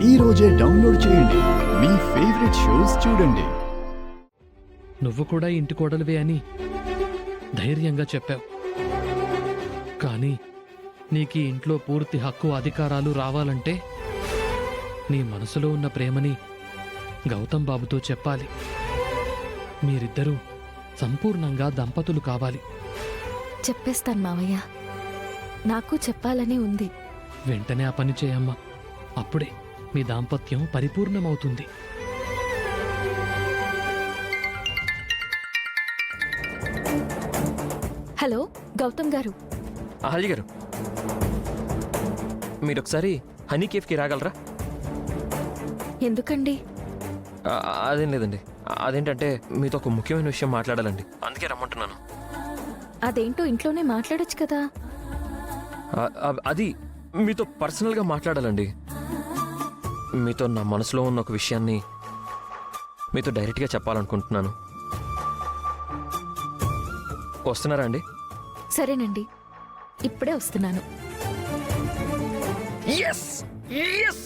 ఈ రోజే డౌన్లోడ్ చేయండి. మీ ఫేవరెట్ షోస్ చూడండి. నువ్వు కూడా ఇంటి కోడలివే అని ధైర్యంగా చెప్పావు. కానీ నీకీ ఇంట్లో పూర్తి హక్కు అధికారాలు రావాలంటే నీ మనసులో ఉన్న ప్రేమని గౌతమ్ బాబుతో చెప్పాలి. మీరిద్దరూ సంపూర్ణంగా దంపతులు కావాలి. చెప్పేస్తాను మావయ్య. నాకు చెప్పాలని ఉంది. వెంటనే ఆ పని చేయమ్మా. అప్పుడే మీ దాంపత్యం పరిపూర్ణమవుతుంది. హలో గౌతమ్ గారు. అహల్య గారు, మీరొకసారి హనీ కేఫ్కి రాగలరా? ఎందుకండి? అదేం లేదండి. అదేంటంటే మీతో ఒక ముఖ్యమైన విషయం మాట్లాడాలండి, అందుకే రమ్మంటున్నాను. అదేంటో ఇంట్లోనే మాట్లాడొచ్చు కదా. అది మీతో పర్సనల్గా మాట్లాడాలండి. మీతో నా మనసులో ఉన్న ఒక విషయాన్ని మీతో డైరెక్ట్గా చెప్పాలనుకుంటున్నాను. వస్తున్నారా అండి? సరేనండి, ఇప్పుడే వస్తున్నాను. Yes! Yes!